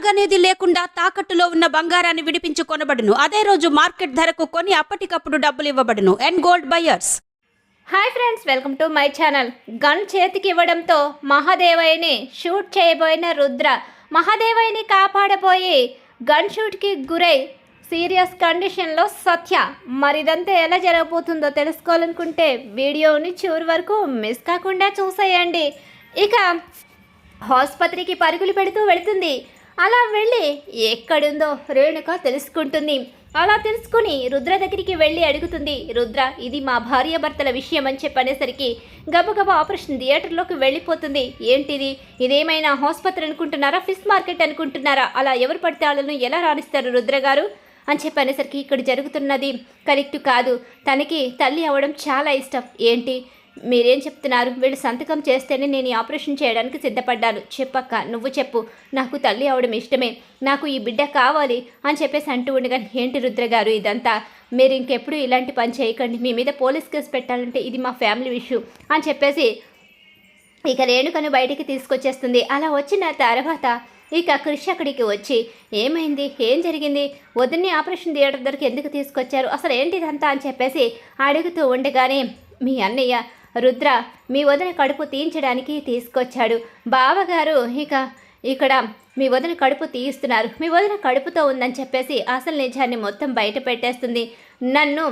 నగనేది లేకుండా తాకట్టులో ఉన్న బంగారాన్ని విడిపించి కొనబడును. అదే రోజు మార్కెట్ ధరకు కొని అప్పటికప్పుడు డబ్బులు ఇవ్వబడును. And gold buyers. Hi friends, welcome to my channel. Gun చేతికి ఇవ్వడంతో మహాదేవయ్యని షూట్ చేయబోయిన రుద్ర మహాదేవయ్యని కాపాడబోయి గన్ షూట్కి గురై సీరియస్ కండిషన్లో సత్య. మరిదంతా ఎలా జరగబోతుందో తెలుసుకోవాలనుకుంటే వీడియోని చివరి వరకు మిస్ కాకుండా చూసేయండి. ఇక ఆసుపత్రికి పరుగులు పెడుతూ వెళుతుంది. అలా వెళ్ళి ఎక్కడుందో రేణుక తెలుసుకుంటుంది. అలా తెలుసుకుని రుద్ర దగ్గరికి వెళ్ళి అడుగుతుంది. రుద్ర, ఇది మా భార్యాభర్తల విషయం అని చెప్పనేసరికి గబగబా ఆపరేషన్ థియేటర్లోకి వెళ్ళిపోతుంది. ఏంటిది, ఇదేమైనా ఆసుపత్రి అనుకుంటున్నారా, ఫిష్ మార్కెట్ అనుకుంటున్నారా? అలా ఎవరు పడితే వాళ్ళను ఎలా రాణిస్తారు రుద్ర గారు అని చెప్పనేసరికి ఇక్కడ జరుగుతున్నది కరెక్ట్ కాదు. తనకి తల్లి అవ్వడం చాలా ఇష్టం. ఏంటి మీరేం చెప్తున్నారు? వీళ్ళు సంతకం చేస్తేనే నేను ఈ ఆపరేషన్ చేయడానికి సిద్ధపడ్డాను. చెప్పక్క, నువ్వు చెప్పు. నాకు తల్లి అవడం ఇష్టమే, నాకు ఈ బిడ్డ కావాలి అని చెప్పేసి అంటూ ఉండగా, ఏంటి రుద్ర గారు ఇదంతా? మీరు ఇంకెప్పుడు ఇలాంటి పని చేయకండి. మీ మీద పోలీస్ కేసు పెట్టాలంటే ఇది మా ఫ్యామిలీ ఇష్యూ అని చెప్పేసి ఇక రేణుకను బయటికి తీసుకొచ్చేస్తుంది. అలా వచ్చిన తర్వాత ఇక కృషి అక్కడికి వచ్చి, ఏమైంది, ఏం జరిగింది, వదిన్ని ఆపరేషన్ థియేటర్ దగ్గరికి ఎందుకు తీసుకొచ్చారు, అసలు ఏంటిదంతా అని చెప్పేసి అడుగుతూ ఉండగానే, మీ అన్నయ్య రుద్ర మీ వదిన కడుపు తీయించడానికి తీసుకొచ్చాడు. బావగారు ఇక్కడ మీ వదిన కడుపు తీయిస్తున్నారు, మీ వదిన కడుపుతో ఉందని చెప్పేసి అసలు నిజాన్ని మొత్తం బయట పెట్టేస్తుంది. నన్ను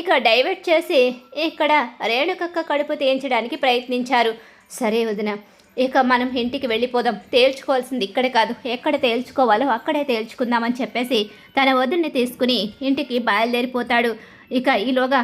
ఇక డైవర్ట్ చేసి ఇక్కడ రేణుకక్క కడుపు తీయించడానికి ప్రయత్నించారు. సరే వదిన, ఇక మనం ఇంటికి వెళ్ళిపోదాం. తేల్చుకోవాల్సింది ఇక్కడ కాదు, ఎక్కడ తేల్చుకోవాలో అక్కడే తేల్చుకుందామని చెప్పేసి తన వదిన్ని తీసుకుని ఇంటికి బయలుదేరిపోతాడు. ఇక ఈలోగా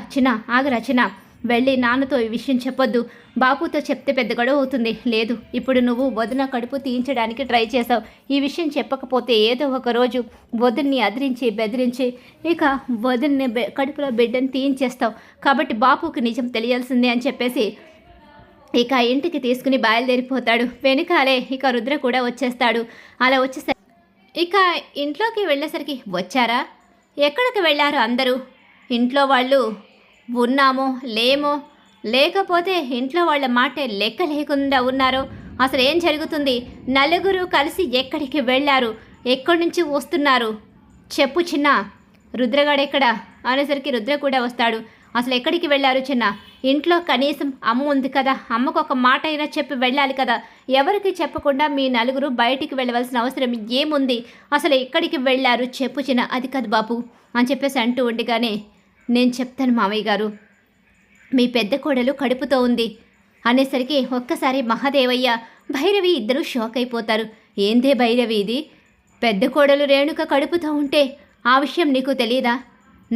ఆగరా చిన్న, వెళ్ళి నాన్నతో ఈ విషయం చెప్పొద్దు, బాపుతో చెప్తే పెద్ద గొడవ అవుతుంది. లేదు, ఇప్పుడు నువ్వు వదిన కడుపు తీయించడానికి ట్రై చేసావు. ఈ విషయం చెప్పకపోతే ఏదో ఒక రోజు వదిన్ని అదిరించి బెదిరించి ఇక వదిన్ని కడుపులో బిడ్డను తీయించేస్తావు. కాబట్టి బాపుకి నిజం తెలియాల్సిందే అని చెప్పేసి ఇక ఇంటికి తీసుకుని బయలుదేరిపోతాడు. వెనుకాలే ఇక రుద్ర కూడా వచ్చేస్తాడు. అలా వచ్చేసరికి ఇక ఇంట్లోకి వెళ్ళేసరికి, వచ్చారా, ఎక్కడికి వెళ్ళారు అందరూ? ఇంట్లో వాళ్ళు ఉన్నామో లేమో, లేకపోతే ఇంట్లో వాళ్ళ మాట లెక్క లేకుండా ఉన్నారో, అసలు ఏం జరుగుతుంది? నలుగురు కలిసి ఎక్కడికి వెళ్ళారు, ఎక్కడి నుంచి వస్తున్నారు చెప్పు చిన్న. రుద్రగాడెక్కడ అనేసరికి రుద్ర కూడా వస్తాడు. అసలు ఎక్కడికి వెళ్ళారు చిన్న? ఇంట్లో కనీసం అమ్మ ఉంది కదా, అమ్మకు ఒక మాట అయినా చెప్పి వెళ్ళాలి కదా. ఎవరికి చెప్పకుండా మీ నలుగురు బయటికి వెళ్ళవలసిన అవసరం ఏముంది? అసలు ఎక్కడికి వెళ్ళారు చెప్పు చిన్న. అది కాదు బాపు అని చెప్పేసి అంటూ ఉండగానే, నేను చెప్తాను మామయ్య గారు, మీ పెద్ద కోడలు కడుపుతో ఉంది అనేసరికి ఒక్కసారి మహాదేవయ్య భైరవి ఇద్దరు షాక్ అయిపోతారు. ఏందే భైరవి ఇది? పెద్ద కోడలు రేణుక కడుపుతో ఉంటే ఆ విషయం నీకు తెలియదా?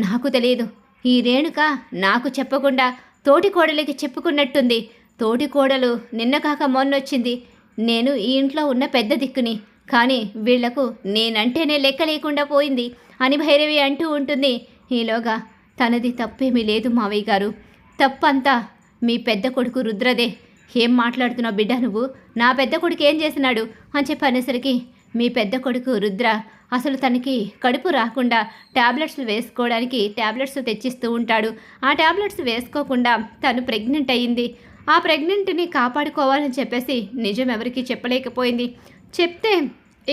నాకు తెలియదు. ఈ రేణుక నాకు చెప్పకుండా తోటి కోడలికి చెప్పుకున్నట్టుంది. తోటి కోడలు నిన్న కాక మొన్నొచ్చింది. నేను ఈ ఇంట్లో ఉన్న పెద్ద దిక్కుని, కానీ వీళ్లకు నేనంటేనే లెక్క లేకుండా పోయింది అని భైరవి అంటూ ఉంటుంది. ఈలోగా, తనది తప్పేమీ లేదు మావయ్య గారు, తప్పంతా మీ పెద్ద కొడుకు రుద్రదే. ఏం మాట్లాడుతున్నావు బిడ్డ నువ్వు? నా పెద్ద కొడుకు ఏం చేసినాడు అని చెప్పి అనేసరికి, మీ పెద్ద కొడుకు రుద్ర అసలు తనకి కడుపు రాకుండా ట్యాబ్లెట్స్ వేసుకోవడానికి ట్యాబ్లెట్స్ తెచ్చిస్తూ ఉంటాడు. ఆ ట్యాబ్లెట్స్ వేసుకోకుండా తను ప్రెగ్నెంట్ అయ్యింది. ఆ ప్రెగ్నెంట్ని కాపాడుకోవాలని చెప్పేసి నిజం ఎవరికీ చెప్పలేకపోయింది. చెప్తే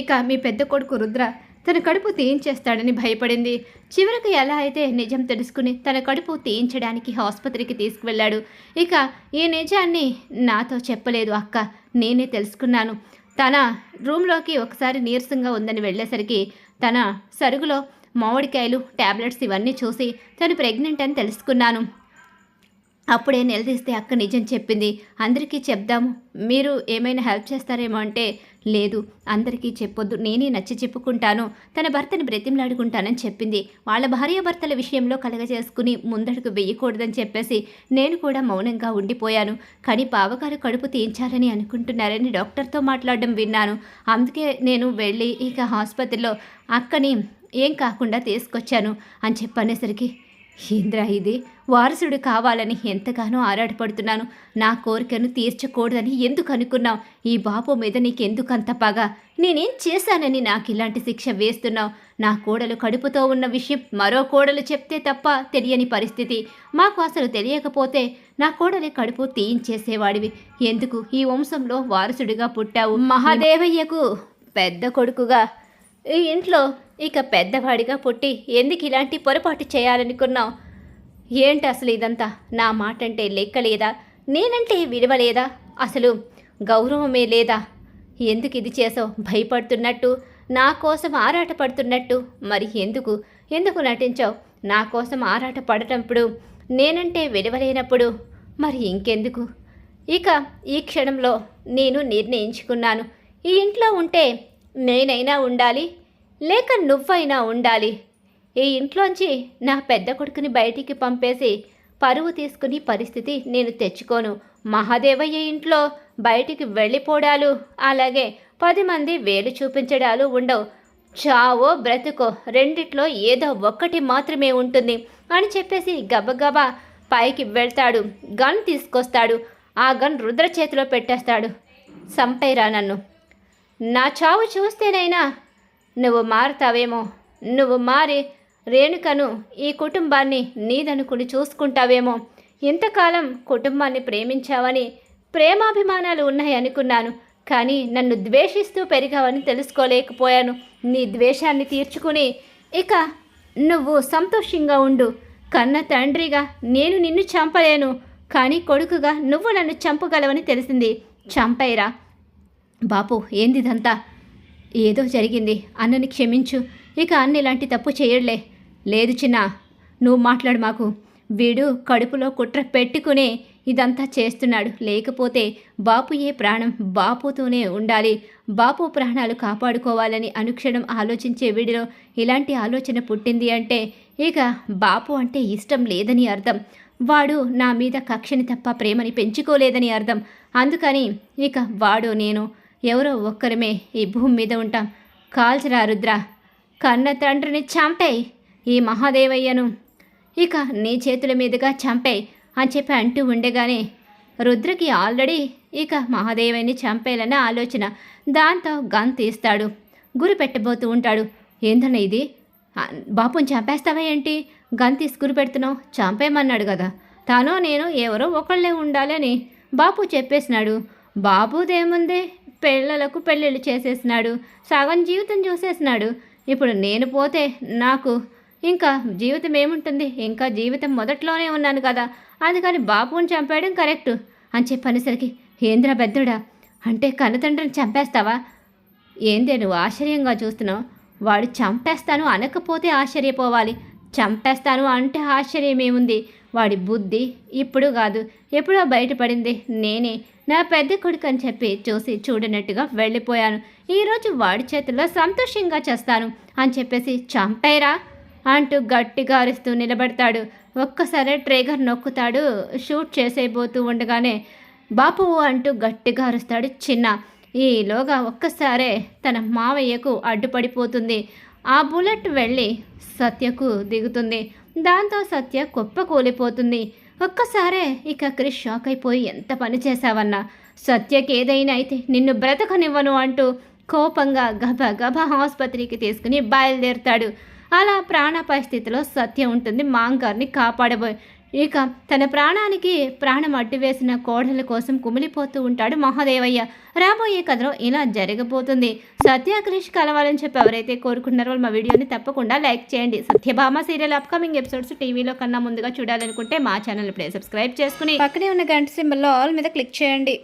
ఇక మీ పెద్ద కొడుకు రుద్ర తన కడుపు తీయించేస్తాడని భయపడింది. చివరికి ఎలా అయితే నిజం తెలుసుకుని తన కడుపు తీయించడానికి ఆసుపత్రికి తీసుకువెళ్ళాడు. ఇక ఈ నిజాన్ని నాతో చెప్పలేదు అక్క, నేనే తెలుసుకున్నాను. తన రూమ్లోకి ఒకసారి నీరసంగా ఉందని వెళ్ళేసరికి తన సరుగులో మామిడికాయలు, ట్యాబ్లెట్స్ ఇవన్నీ చూసి తను ప్రెగ్నెంట్ అని తెలుసుకున్నాను. అప్పుడే నిలదీస్తే అక్క నిజం చెప్పింది. అందరికీ చెప్దాము, మీరు ఏమైనా హెల్ప్ చేస్తారేమో అంటే, లేదు అందరికీ చెప్పొద్దు, నేనే నచ్చి చెప్పుకుంటాను, తన భర్తని బ్రతిమలాడుకుంటానని చెప్పింది. వాళ్ళ భార్యాభర్తల విషయంలో కలగజేసుకుని ముందడుగు వెయ్యకూడదని చెప్పేసి నేను కూడా మౌనంగా ఉండిపోయాను. కానీ బావగారు కడుపు తీయించాలని అనుకుంటున్నారని డాక్టర్తో మాట్లాడడం విన్నాను. అందుకే నేను వెళ్ళి ఇక ఆసుపత్రిలో అక్కని ఏం కాకుండా తీసుకొచ్చాను అని చెప్పనేసరికి, ఇంద్ర ఇది వారసుడు కావాలని ఎంతగానో ఆరాటపడుతున్నాను. నా కోరికను తీర్చకూడదని ఎందుకు అనుకున్నావు? ఈ బాపు మీద నీకెందుకంత పగ? నేనేం చేశానని నాకు ఇలాంటి శిక్ష వేస్తున్నావు? నా కోడలు కడుపుతో ఉన్న విషయం మరో కోడలు చెప్తే తప్ప తెలియని పరిస్థితి. మాకు అసలు తెలియకపోతే నా కోడలి కడుపు తీయించేసేవాడివి. ఎందుకు ఈ వంశంలో వారసుడిగా పుట్టావు? మహాదేవయ్యకు పెద్ద కొడుకుగా ఈ ఇంట్లో ఇక పెద్దవాడిగా పుట్టి ఎందుకు ఇలాంటి పొరపాటు చేయాలనుకున్నావు? ఏంటి అసలు ఇదంతా? నా మాట అంటే లెక్క లేదా? నేనంటే విలువ లేదా? అసలు గౌరవమే లేదా? ఎందుకు ఇది చేసావు? భయపడుతున్నట్టు, నా కోసం ఆరాటపడుతున్నట్టు. మరి ఎందుకు నటించావు? నా కోసం ఆరాటపడటప్పుడు, నేనంటే విలువలేనప్పుడు మరి ఇంకెందుకు? ఇక ఈ క్షణంలో నేను నిర్ణయించుకున్నాను. ఈ ఇంట్లో ఉంటే నేనైనా ఉండాలి, లేక నువ్వైనా ఉండాలి. ఈ ఇంట్లోంచి నా పెద్ద కొడుకుని బయటికి పంపేసి పరువు తీసుకుని పరిస్థితి నేను తెచ్చుకోను. మహాదేవయ్య ఇంట్లో బయటికి వెళ్ళిపోవడాలు, అలాగే 10 మంది వేలు చూపించడాలు ఉండవు. చావో బ్రతుకో రెండిట్లో ఏదో ఒక్కటి మాత్రమే ఉంటుంది అని చెప్పేసి గబగబా పైకి వెళ్తాడు. గన్ తీసుకొస్తాడు. ఆ గన్ రుద్ర చేతిలో పెట్టేస్తాడు. సంపైరా నన్ను. నా చావు చూస్తేనైనా నువ్వు మారుతావేమో. నువ్వు మారి రేణుకను, ఈ కుటుంబాన్ని నీదనుకుని చూసుకుంటావేమో. ఇంతకాలం కుటుంబాన్ని ప్రేమించావని, ప్రేమాభిమానాలు ఉన్నాయి అనుకున్నాను. కానీ నన్ను ద్వేషిస్తూ పెరిగావని తెలుసుకోలేకపోయాను. నీ ద్వేషాన్ని తీర్చుకుని ఇక నువ్వు సంతోషంగా ఉండు. కన్న తండ్రిగా నేను నిన్ను చంపలేను, కానీ కొడుకుగా నువ్వు నన్ను చంపగలవని తెలిసింది. చంపైరా. బాపు, ఏందిదంతా? ఏదో జరిగింది. అన్నని క్షమించు. ఇక అన్న ఇలాంటి తప్పు చేయడులే. లేదు చిన్న, నువ్వు మాట్లాడు మాకు. వీడు కడుపులో కుట్ర పెట్టుకునే ఇదంతా చేస్తున్నాడు. లేకపోతే బాపుయే ప్రాణం బాపుతోనే ఉండాలి. బాపు ప్రాణాలు కాపాడుకోవాలని అనుక్షణం ఆలోచించే వీడిలో ఇలాంటి ఆలోచన పుట్టింది అంటే ఇక బాపు అంటే ఇష్టం లేదని అర్థం. వాడు నా మీద కక్షని తప్ప ప్రేమని పెంచుకోలేదని అర్థం. అందుకని ఇక వాడు నేను ఎవరో ఒక్కరమే ఈ భూమి మీద ఉంటాం. కాల్చరా రుద్ర. కన్న తండ్రిని చంపేయి. ఈ మహాదేవయ్యను ఇక నీ చేతుల మీదుగా చంపేయి అని చెప్పి అంటూ ఉండగానే రుద్రకి ఆల్రెడీ ఇక మహాదేవయ్యని చంపేయాలన్న ఆలోచన. దాంతో గన్ తీస్తాడు. గురి పెట్టబోతూ ఉంటాడు. ఏందన్న ఇది? బాపుని చంపేస్తావా ఏంటి? గన్ తీసి గురి పెడుతున్నావు? చంపేయమన్నాడు కదా. తానో నేను ఎవరో ఒకళ్ళే ఉండాలని బాపు చెప్పేసినాడు. బాబుదేముంది, పిల్లలకు పెళ్ళిళ్ళు చేసేసినాడు, సగం జీవితం చూసేసినాడు. ఇప్పుడు నేను పోతే నాకు ఇంకా జీవితం ఏముంటుంది? ఇంకా జీవితం మొదట్లోనే ఉన్నాను కదా. అందుకని బాపుని చంపేయడం కరెక్టు అని చెప్పనేసరికి, ఏంద్రా పెద్దడా, అంటే కన్నతండ్రిని చంపేస్తావా? ఏందే నువ్వు ఆశ్చర్యంగా చూస్తున్నావు? వాడు చంపేస్తాను అనకపోతే ఆశ్చర్యపోవాలి. చంపేస్తాను అంటే ఆశ్చర్యమేముంది? వాడి బుద్ధి ఇప్పుడు కాదు, ఎప్పుడో బయటపడింది. నేనే నా పెద్ద కొడుకు అని చెప్పి చూసి చూడనట్టుగా వెళ్ళిపోయాను. ఈరోజు వాడి చేతుల్లో సంతోషంగా చేస్తాను అని చెప్పేసి చంపేరా అంటూ గట్టిగా అరుస్తూ నిలబడతాడు. ఒక్కసారి ట్రిగర్ నొక్కుతాడు. షూట్ చేసేయబోతూ ఉండగానే బాపు అంటూ గట్టిగా అరుస్తాడు చిన్న. ఈలోగా ఒక్కసారే తన మావయ్యకు అడ్డుపడిపోతుంది. ఆ బుల్లెట్ వెళ్ళి సత్యకు దిగుతుంది. దాంతో సత్య కుప్పకూలిపోతుంది. ఒక్కసారే ఇక క్రిష్ షాక్ అయిపోయి, ఎంత పని చేశావన్నా, సత్యకి ఏదైనా అయితే నిన్ను బ్రతకనివ్వను అంటూ కోపంగా గబగబా ఆసుపత్రికి తీసుకుని బయలుదేరుతాడు. అలా ప్రాణాపాయ స్థితిలో సత్య ఉంటుంది. మాంగారిని కాపాడబోయి ఇక తన ప్రాణానికి ప్రాణం అడ్డు వేసిన కోడల కోసం కుమిలిపోతూ ఉంటాడు మహాదేవయ్య. రాబోయే కథలో ఇలా జరగబోతుంది. సత్య క్రిష్ కలవాలని చెప్పి ఎవరైతే కోరుకుంటున్నారో వాళ్ళు మా వీడియోని తప్పకుండా లైక్ చేయండి. సత్యభామ సీరియల్ అప్కమింగ్ ఎపిసోడ్స్ టీవీలో కన్నా ముందుగా చూడాలనుకుంటే మా ఛానల్ ఇప్పుడే సబ్స్క్రైబ్ చేసుకుని పక్కనే ఉన్న గంట సింబల్లో ఆల్ మీద క్లిక్ చేయండి.